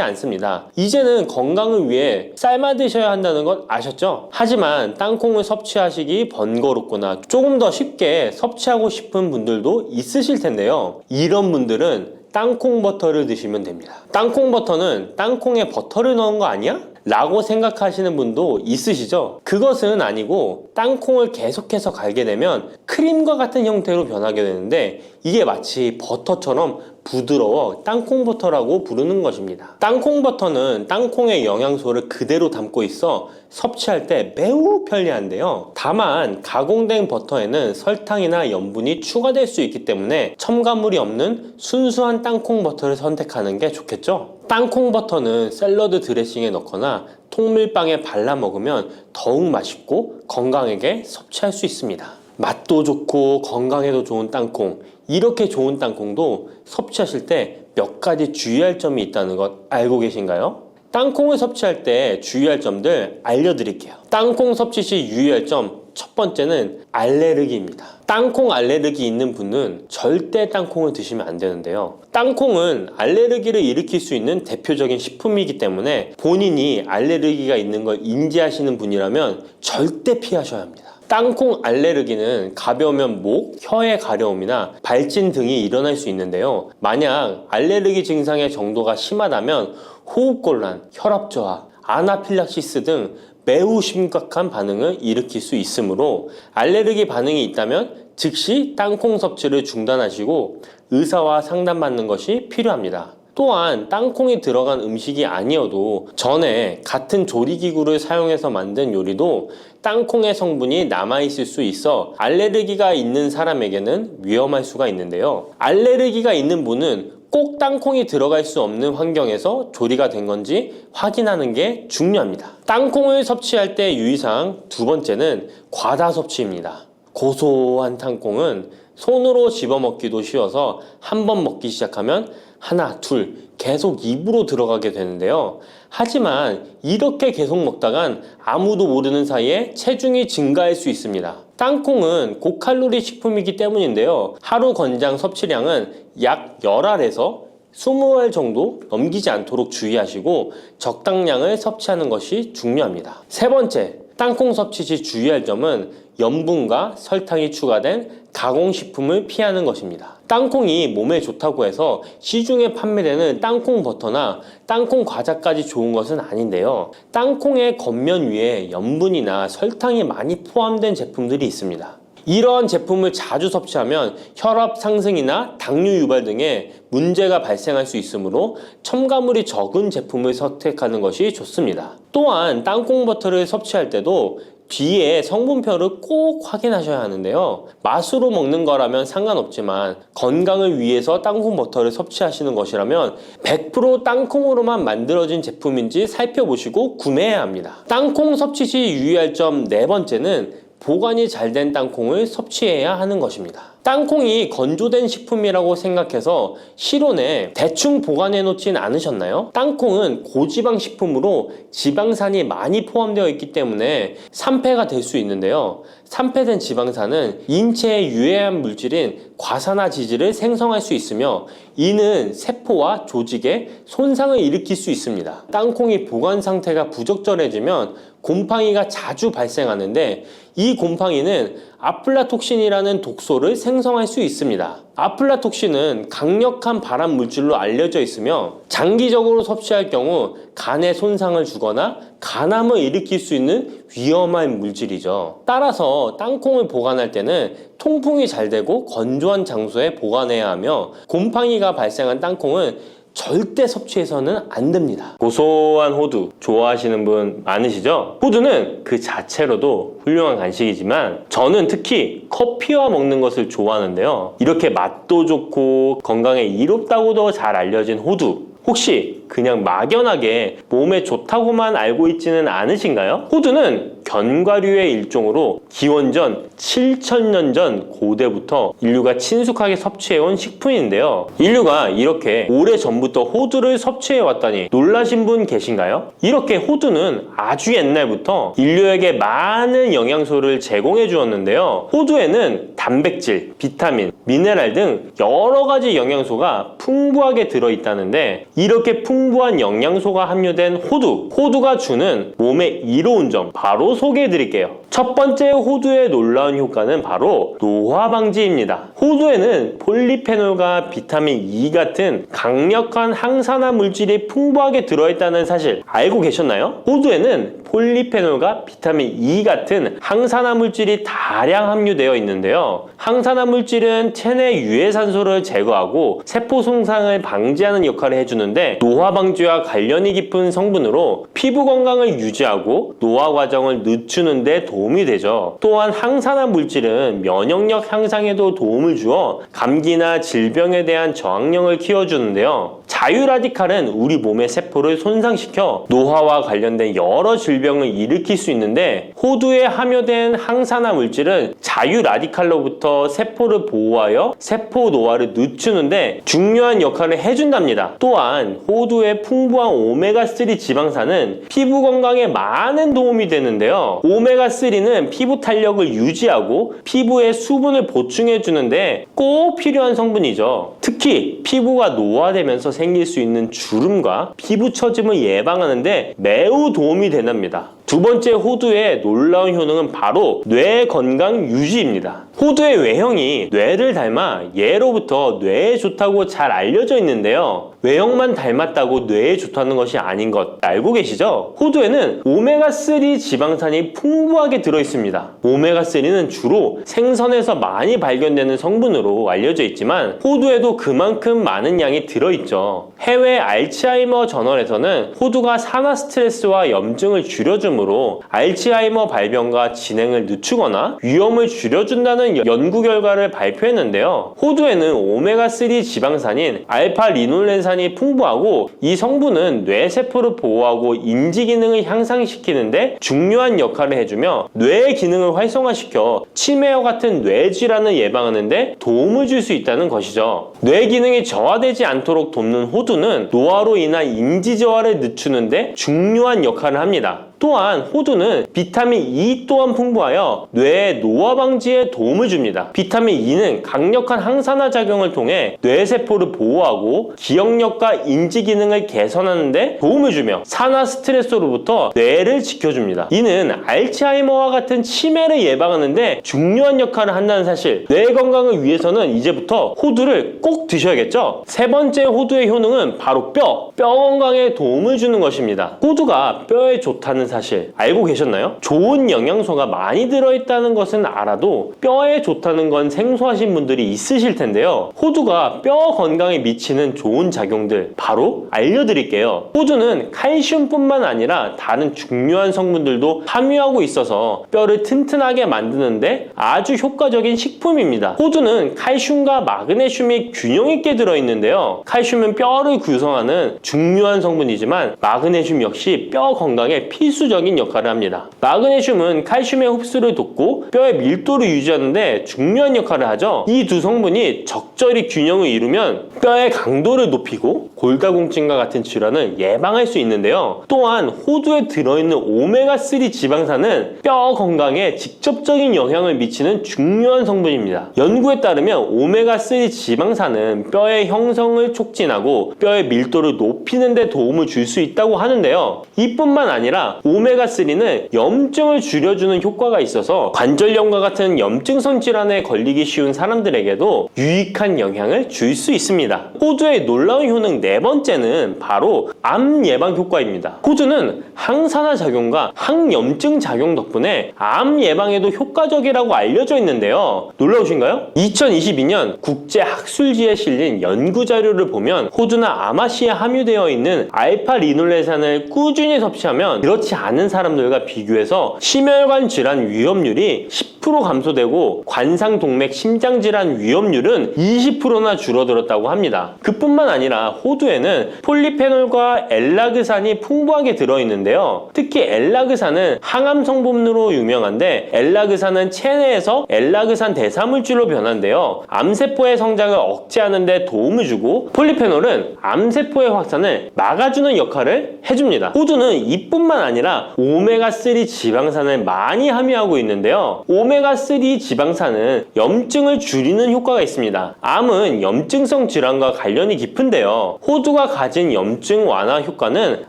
Speaker 1: 않습니다. 이제는 건강을 위해 삶아 드셔야 한다는 것 아셨죠? 하지만 땅콩을 섭취하시기 번거롭거나 조금 더 쉽게 섭취하고 싶은 분들도 있으실 텐데요. 이런 분들은 땅콩 버터를 드시면 됩니다. 땅콩 버터는 땅콩에 버터를 넣은 거 아니야? 라고 생각하시는 분도 있으시죠? 그것은 아니고 땅콩을 계속해서 갈게 되면 크림과 같은 형태로 변하게 되는데 이게 마치 버터처럼 부드러워 땅콩버터라고 부르는 것입니다. 땅콩버터는 땅콩의 영양소를 그대로 담고 있어 섭취할 때 매우 편리한데요. 다만 가공된 버터에는 설탕이나 염분이 추가될 수 있기 때문에 첨가물이 없는 순수한 땅콩버터를 선택하는 게 좋겠죠? 땅콩버터는 샐러드 드레싱에 넣거나 통밀빵에 발라 먹으면 더욱 맛있고 건강하게 섭취할 수 있습니다. 맛도 좋고 건강에도 좋은 땅콩, 이렇게 좋은 땅콩도 섭취하실 때 몇 가지 주의할 점이 있다는 것 알고 계신가요? 땅콩을 섭취할 때 주의할 점들 알려드릴게요. 땅콩 섭취 시 유의할 점 첫 번째는 알레르기입니다. 땅콩 알레르기 있는 분은 절대 땅콩을 드시면 안 되는데요. 땅콩은 알레르기를 일으킬 수 있는 대표적인 식품이기 때문에 본인이 알레르기가 있는 걸 인지하시는 분이라면 절대 피하셔야 합니다. 땅콩 알레르기는 가벼우면 목, 혀의 가려움이나 발진 등이 일어날 수 있는데요. 만약 알레르기 증상의 정도가 심하다면 호흡곤란, 혈압저하, 아나필락시스 등 매우 심각한 반응을 일으킬 수 있으므로 알레르기 반응이 있다면 즉시 땅콩 섭취를 중단하시고 의사와 상담받는 것이 필요합니다. 또한 땅콩이 들어간 음식이 아니어도 전에 같은 조리기구를 사용해서 만든 요리도 땅콩의 성분이 남아있을 수 있어 알레르기가 있는 사람에게는 위험할 수가 있는데요. 알레르기가 있는 분은 꼭 땅콩이 들어갈 수 없는 환경에서 조리가 된 건지 확인하는 게 중요합니다. 땅콩을 섭취할 때 유의사항 두 번째는 과다 섭취입니다. 고소한 땅콩은 손으로 집어먹기도 쉬워서 한 번 먹기 시작하면 하나, 둘 계속 입으로 들어가게 되는데요. 하지만 이렇게 계속 먹다간 아무도 모르는 사이에 체중이 증가할 수 있습니다. 땅콩은 고칼로리 식품이기 때문인데요. 하루 권장 섭취량은 약 10알에서 20알 정도 넘기지 않도록 주의하시고 적당량을 섭취하는 것이 중요합니다. 세 번째, 땅콩 섭취 시 주의할 점은 염분과 설탕이 추가된 가공식품을 피하는 것입니다. 땅콩이 몸에 좋다고 해서 시중에 판매되는 땅콩 버터나 땅콩 과자까지 좋은 것은 아닌데요. 땅콩의 겉면 위에 염분이나 설탕이 많이 포함된 제품들이 있습니다. 이러한 제품을 자주 섭취하면 혈압 상승이나 당뇨 유발 등의 문제가 발생할 수 있으므로 첨가물이 적은 제품을 선택하는 것이 좋습니다. 또한 땅콩 버터를 섭취할 때도 뒤에 성분표를 꼭 확인하셔야 하는데요. 맛으로 먹는 거라면 상관없지만 건강을 위해서 땅콩 버터를 섭취하시는 것이라면 100% 땅콩으로만 만들어진 제품인지 살펴보시고 구매해야 합니다. 땅콩 섭취 시 유의할 점 네 번째는 보관이 잘 된 땅콩을 섭취해야 하는 것입니다. 땅콩이 건조된 식품이라고 생각해서 실온에 대충 보관해 놓진 않으셨나요? 땅콩은 고지방 식품으로 지방산이 많이 포함되어 있기 때문에 산패가 될 수 있는데요. 산패된 지방산은 인체에 유해한 물질인 과산화지질을 생성할 수 있으며 이는 세포와 조직에 손상을 일으킬 수 있습니다. 땅콩이 보관 상태가 부적절해지면 곰팡이가 자주 발생하는데 이 곰팡이는 아플라톡신이라는 독소를 생성할 수 있습니다. 아플라톡신은 강력한 발암 물질로 알려져 있으며 장기적으로 섭취할 경우 간에 손상을 주거나 간암을 일으킬 수 있는 위험한 물질이죠. 따라서 땅콩을 보관할 때는 통풍이 잘 되고 건조한 장소에 보관해야 하며 곰팡이가 발생한 땅콩은 절대 섭취해서는 안 됩니다. 고소한 호두 좋아하시는 분 많으시죠? 호두는 그 자체로도 훌륭한 간식이지만 저는 특히 커피와 먹는 것을 좋아하는데요. 이렇게 맛도 좋고 건강에 이롭다고도 잘 알려진 호두, 혹시 그냥 막연하게 몸에 좋다고만 알고 있지는 않으신가요? 호두는 견과류의 일종으로 기원전 7,000년 전 고대부터 인류가 친숙하게 섭취해온 식품인데요. 인류가 이렇게 오래전부터 호두를 섭취해왔다니 놀라신 분 계신가요? 이렇게 호두는 아주 옛날부터 인류에게 많은 영양소를 제공해 주었는데요. 호두에는 단백질, 비타민, 미네랄 등 여러 가지 영양소가 풍부하게 들어있다는데 이렇게 풍부한 영양소가 함유된 호두가 주는 몸에 이로운 점 바로 소개해 드릴게요. 첫 번째 호두의 놀라운 효과는 바로 노화 방지입니다. 호두에는 폴리페놀과 비타민 E 같은 강력한 항산화 물질이 풍부하게 들어있다는 사실 알고 계셨나요? 호두에는 폴리페놀과 비타민 E 같은 항산화 물질이 다량 함유되어 있는데요. 항산화 물질은 체내 유해산소를 제거하고 세포 손상을 방지하는 역할을 해주는데 노화 방지와 관련이 깊은 성분으로 피부 건강을 유지하고 노화 과정을 늦추는 데 도움이 되죠. 또한 항산화 물질은 면역력 향상에도 도움을 주어 감기나 질병에 대한 저항력을 키워주는데요. 자유라디칼은 우리 몸의 세포를 손상시켜 노화와 관련된 여러 질병을 일으킬 수 있는데 호두에 함유된 항산화 물질은 자유라디칼로부터 세포를 보호하여 세포 노화를 늦추는데 중요한 역할을 해준답니다. 또한 호두의 풍부한 오메가3 지방산은 피부 건강에 많은 도움이 되는데요. 오메가3는 피부 탄력을 유지하고 피부에 수분을 보충해 주는데 꼭 필요한 성분이죠. 특히 피부가 노화되면서 생길 수 있는 주름과 피부 처짐을 예방하는데 매우 도움이 된답니다. 두 번째 호두의 놀라운 효능은 바로 뇌 건강 유지입니다. 호두의 외형이 뇌를 닮아 예로부터 뇌에 좋다고 잘 알려져 있는데요. 외형만 닮았다고 뇌에 좋다는 것이 아닌 것 알고 계시죠? 호두에는 오메가3 지방산이 풍부하게 들어있습니다. 오메가3는 주로 생선에서 많이 발견되는 성분으로 알려져 있지만 호두에도 그만큼 많은 양이 들어있죠. 해외 알츠하이머 저널에서는 호두가 산화 스트레스와 염증을 줄여주므로 알츠하이머 발병과 진행을 늦추거나 위험을 줄여준다는 연구 결과를 발표했는데요. 호두에는 오메가3 지방산인 알파리놀렌산이 풍부하고 이 성분은 뇌세포를 보호하고 인지 기능을 향상시키는데 중요한 역할을 해주며 뇌의 기능을 활성화시켜 치매와 같은 뇌질환을 예방하는데 도움을 줄 수 있다는 것이죠. 뇌 기능이 저하되지 않도록 돕는 호두는 노화로 인한 인지 저하를 늦추는데 중요한 역할을 합니다. 또한 호두는 비타민 E 또한 풍부하여 뇌의 노화 방지에 도움을 줍니다. 비타민 E는 강력한 항산화 작용을 통해 뇌세포를 보호하고 기억력과 인지 기능을 개선하는 데 도움을 주며 산화 스트레스로부터 뇌를 지켜줍니다. 이는 알츠하이머와 같은 치매를 예방하는 데 중요한 역할을 한다는 사실, 뇌 건강을 위해서는 이제부터 호두를 꼭 드셔야겠죠? 세 번째 호두의 효능은 바로 뼈 건강에 도움을 주는 것입니다. 호두가 뼈에 좋다는 사실 알고 계셨나요? 좋은 영양소가 많이 들어있다는 것은 알아도 뼈에 좋다는 건 생소하신 분들이 있으실 텐데요. 호두가 뼈 건강에 미치는 좋은 작용들 바로 알려드릴게요. 호두는 칼슘뿐만 아니라 다른 중요한 성분들도 함유하고 있어서 뼈를 튼튼하게 만드는데 아주 효과적인 식품입니다. 호두는 칼슘과 마그네슘이 균형 있게 들어있는데요. 칼슘은 뼈를 구성하는 중요한 성분이지만 마그네슘 역시 뼈 건강에 필수적인 역할을 합니다. 마그네슘은 칼슘의 흡수를 돕고 뼈의 밀도를 유지하는데 중요한 역할을 하죠. 이 두 성분이 적절히 균형을 이루면 뼈의 강도를 높이고 골다공증과 같은 질환을 예방할 수 있는데요. 또한 호두에 들어있는 오메가3 지방산은 뼈 건강에 직접적인 영향을 미치는 중요한 성분입니다. 연구에 따르면 오메가3 지방산은 뼈의 형성을 촉진하고 뼈의 밀도를 높이는 데 도움을 줄 수 있다고 하는데요. 이뿐만 아니라 오메가3는 염증을 줄여주는 효과가 있어서 관절염과 같은 염증성 질환에 걸리기 쉬운 사람들에게도 유익한 영향을 줄 수 있습니다. 호두의 놀라운 효능 네 번째는 바로 암 예방 효과입니다. 호두는 항산화 작용과 항염증 작용 덕분에 암 예방에도 효과적이라고 알려져 있는데요. 놀라우신가요? 2022년 국제학술지에 실린 연구 자료를 보면 호두나 아마씨에 함유되어 있는 알파 리놀레산을 꾸준히 섭취하면 그렇지 않은 사람들과 비교해서 심혈관 질환 위험률이 10% 감소되고 관상동맥 심장질환 위험률은 20%나 줄어들었다고 합니다. 그뿐만 아니라 호두에는 폴리페놀과 엘라그산이 풍부하게 들어있는데요. 특히 엘라그산은 항암 성분으로 유명한데 엘라그산은 체내에서 엘라그산 대사물질로 변한대요. 암세포의 성장을 억제하는 데 도움을 주고 폴리페놀은 암세포의 확산을 막아주는 역할을 해줍니다. 호두는 이뿐만 아니라 오메가3 지방산을 많이 함유하고 있는데요. 오메가3 지방산은 염증을 줄이는 효과가 있습니다. 암은 염증성 질환과 관련이 깊은데요. 호두가 가진 염증 완화 효과는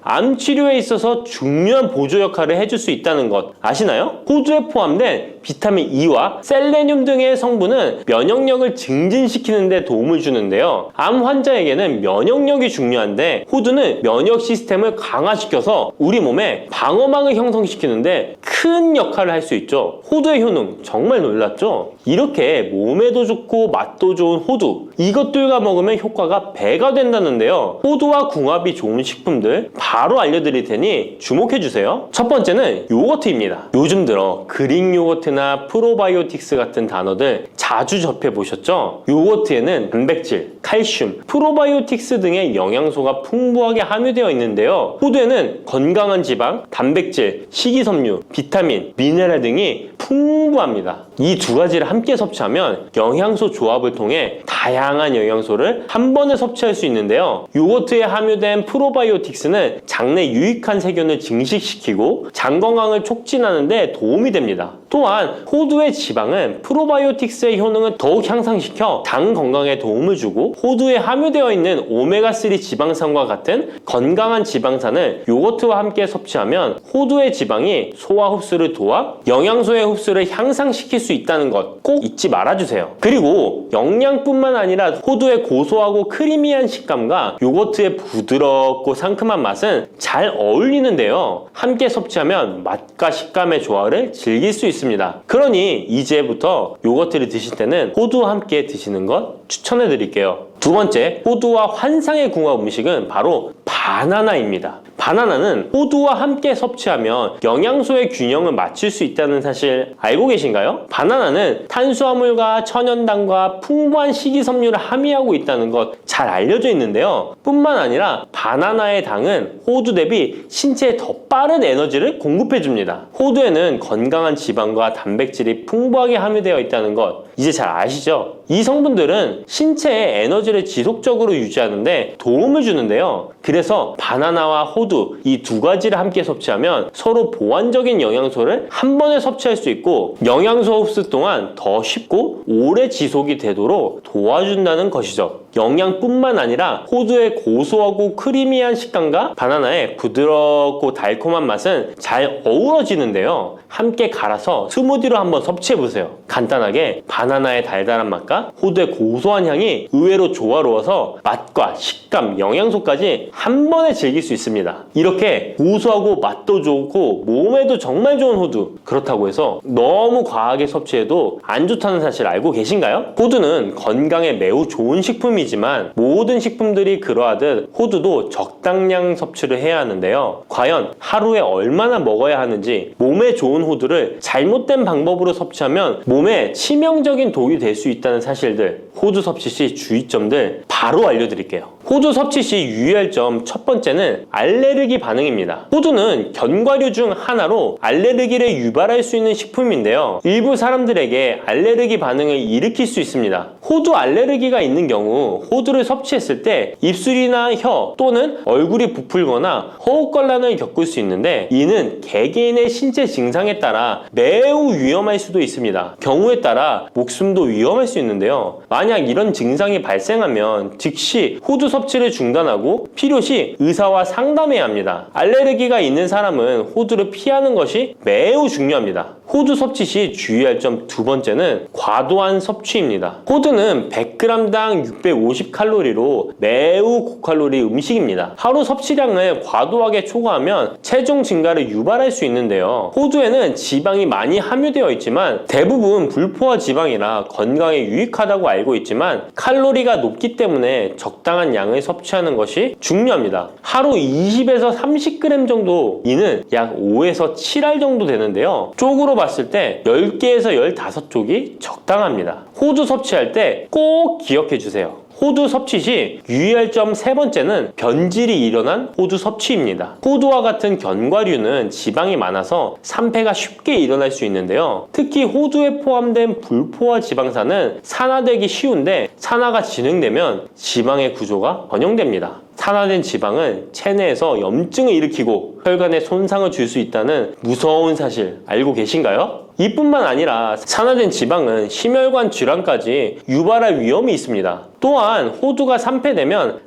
Speaker 1: 암 치료에 있어서 중요한 보조 역할을 해줄 수 있다는 것 아시나요? 호두에 포함된 비타민 E와 셀레늄 등의 성분은 면역력을 증진시키는 데 도움을 주는데요. 암 환자에게는 면역력이 중요한데 호두는 면역 시스템을 강화시켜서 우리 몸에 방어막을 형성시키는데 큰 역할을 할 수 있죠. 호두의 효능 정말 놀랍죠? 이렇게 몸에도 좋고 맛도 좋은 호두, 이것들과 먹으면 효과가 배가 된다는데요. 호두와 궁합이 좋은 식품들 바로 알려드릴 테니 주목해주세요. 첫 번째는 요거트입니다. 요즘 들어 그릭 요거트나 프로바이오틱스 같은 단어들 자주 접해보셨죠? 요거트에는 단백질, 칼슘, 프로바이오틱스 등의 영양소가 풍부하게 함유되어 있는데요. 호두에는 건강한 지방, 단백질, 식이섬유, 비타민, 미네랄 등이 풍부합니다. 이 두 가지를 함께 섭취하면 영양소 조합을 통해 다양한 영양소를 한 번에 섭취할 수 있는데요. 요거트에 함유된 프로바이오틱스는 장내 유익한 세균을 증식시키고 장 건강을 촉진하는 데 도움이 됩니다. 또한 호두의 지방은 프로바이오틱스의 효능을 더욱 향상시켜 장 건강에 도움을 주고 호두에 함유되어 있는 오메가3 지방산과 같은 건강한 지방산을 요거트와 함께 섭취하면 호두의 지방이 소화 흡수를 도와 영양소의 흡수를 향상시킬 수 있다는 것 꼭 잊지 말아주세요. 그리고 영양뿐만 아니라 호두의 고소하고 크리미한 식감과 요거트의 부드럽고 상큼한 맛은 잘 어울리는데요. 함께 섭취하면 맛과 식감의 조화를 즐길 수 있습니다. 그러니 이제부터 요거트를 드실 때는 호두와 함께 드시는 것 추천해 드릴게요. 두 번째, 호두와 환상의 궁합 음식은 바로 바나나입니다. 바나나는 호두와 함께 섭취하면 영양소의 균형을 맞출 수 있다는 사실 알고 계신가요? 바나나는 탄수화물과 천연당과 풍부한 식이섬유를 함유하고 있다는 것 잘 알려져 있는데요. 뿐만 아니라 바나나의 당은 호두 대비 신체에 더 빠른 에너지를 공급해 줍니다. 호두에는 건강한 지방과 단백질이 풍부하게 함유되어 있다는 것 이제 잘 아시죠? 이 성분들은 신체의 에너지를 지속적으로 유지하는데 도움을 주는데요. 그래서 바나나와 호두 이 두 가지를 함께 섭취하면 서로 보완적인 영양소를 한 번에 섭취할 수 있고 영양소 흡수 또한 더 쉽고 오래 지속이 되도록 도와준다는 것이죠. 영양뿐만 아니라 호두의 고소하고 크리미한 식감과 바나나의 부드럽고 달콤한 맛은 잘 어우러지는데요. 함께 갈아서 스무디로 한번 섭취해보세요. 간단하게 바나나의 달달한 맛과 호두의 고소한 향이 의외로 조화로워서 맛과 식감, 영양소까지 한 번에 즐길 수 있습니다. 이렇게 고소하고 맛도 좋고 몸에도 정말 좋은 호두, 그렇다고 해서 너무 과하게 섭취해도 안 좋다는 사실 알고 계신가요? 호두는 건강에 매우 좋은 식품이지만 모든 식품들이 그러하듯 호두도 적당량 섭취를 해야 하는데요. 과연 하루에 얼마나 먹어야 하는지, 몸에 좋은 호두를 잘못된 방법으로 섭취하면 몸에 치명적인 독이 될 수 있다는 사실들, 호두 섭취 시 주의점들 바로 알려드릴게요. 호두 섭취 시 유의할 점 첫 번째는 알레르기 반응입니다. 호두는 견과류 중 하나로 알레르기를 유발할 수 있는 식품인데요. 일부 사람들에게 알레르기 반응을 일으킬 수 있습니다. 호두 알레르기가 있는 경우 경우 호두를 섭취했을 때 입술이나 혀 또는 얼굴이 부풀거나 허우걸란을 겪을 수 있는데 이는 개개인의 신체 증상에 따라 매우 위험할 수도 있습니다. 경우에 따라 목숨도 위험할 수 있는데요. 만약 이런 증상이 발생하면 즉시 호두 섭취를 중단하고 필요시 의사와 상담해야 합니다. 알레르기가 있는 사람은 호두를 피하는 것이 매우 중요합니다. 호두 섭취 시 주의할 점 두 번째는 과도한 섭취입니다. 호두는 100g당 650칼로리로 매우 고칼로리 음식입니다. 하루 섭취량을 과도하게 초과하면 체중 증가를 유발할 수 있는데요. 호두에는 지방이 많이 함유되어 있지만 대부분 불포화 지방이라 건강에 유익하다고 알고 있지만 칼로리가 높기 때문에 적당한 양을 섭취하는 것이 중요합니다. 하루 20에서 30g 정도, 이는 약 5에서 7알 정도 되는데요. 쪽으로 봤을 때 10개에서 15쪽이 적당합니다. 호두 섭취할 때 꼭 기억해 주세요. 호두 섭취 시 유의할 점 세 번째는 변질이 일어난 호두 섭취입니다. 호두와 같은 견과류는 지방이 많아서 산패가 쉽게 일어날 수 있는데요. 특히 호두에 포함된 불포화 지방산은 산화되기 쉬운데 산화가 진행되면 지방의 구조가 변형됩니다. 산화된 지방은 체내에서 염증을 일으키고 혈관에 손상을 줄 수 있다는 무서운 사실 알고 계신가요? 이뿐만 아니라 산화된 지방은 심혈관 질환까지 유발할 위험이 있습니다. 또한 호두가 산패되면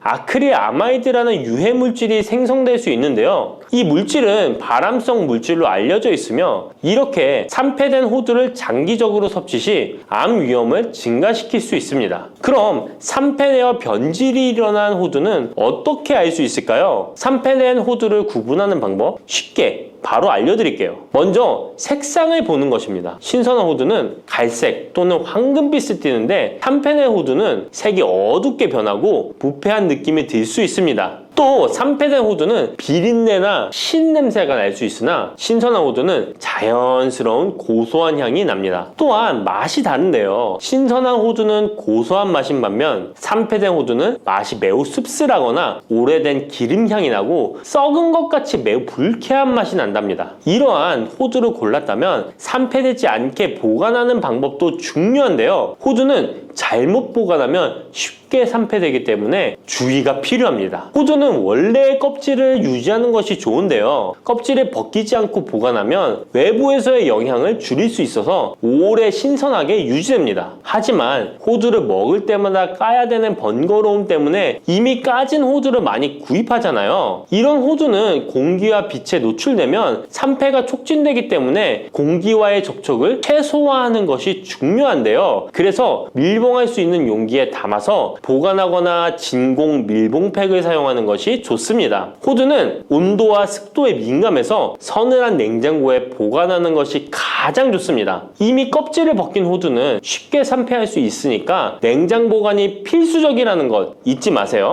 Speaker 1: 아크릴아마이드라는 유해 물질이 생성될 수 있는데요. 이 물질은 발암성 물질로 알려져 있으며 이렇게 산패된 호두를 장기적으로 섭취 시 암 위험을 증가시킬 수 있습니다. 그럼 산패되어 변질이 일어난 호두는 어떻게 알 수 있을까요? 산패된 호두를 구분하는 방법 쉽게 바로 알려드릴게요. 먼저 색상을 보는 것입니다. 신선한 호두는 갈색 또는 황금빛을 띠는데 산패된 호두는 색이 어둡게 변하고 부패한 느낌이 들 수 있습니다. 또 산패된 호두는 비린내나 신냄새가 날 수 있으나 신선한 호두는 자연스러운 고소한 향이 납니다. 또한 맛이 다른데요. 신선한 호두는 고소한 맛인 반면 산패된 호두는 맛이 매우 씁쓸하거나 오래된 기름향이 나고 썩은 것 같이 매우 불쾌한 맛이 난답니다. 이러한 호두를 골랐다면 산패되지 않게 보관하는 방법도 중요한데요. 호두는 잘못 보관하면 쉽게 산패되기 때문에 주의가 필요합니다. 호두는 원래의 껍질을 유지하는 것이 좋은데요. 껍질을 벗기지 않고 보관하면 외부에서의 영향을 줄일 수 있어서 오래 신선하게 유지됩니다. 하지만 호두를 먹을 때마다 까야 되는 번거로움 때문에 이미 까진 호두를 많이 구입하잖아요. 이런 호두는 공기와 빛에 노출되면 산패가 촉진되기 때문에 공기와의 접촉을 최소화하는 것이 중요한데요. 그래서 밀봉할 수 있는 용기에 담아서 보관하거나 진공 밀봉팩을 사용하는 것이 좋습니다. 호두는 온도와 습도에 민감해서 서늘한 냉장고에 보관하는 것이 가장 좋습니다. 이미 껍질을 벗긴 호두는 쉽게 산패할 수 있으니까 냉장 보관이 필수적이라는 것 잊지 마세요.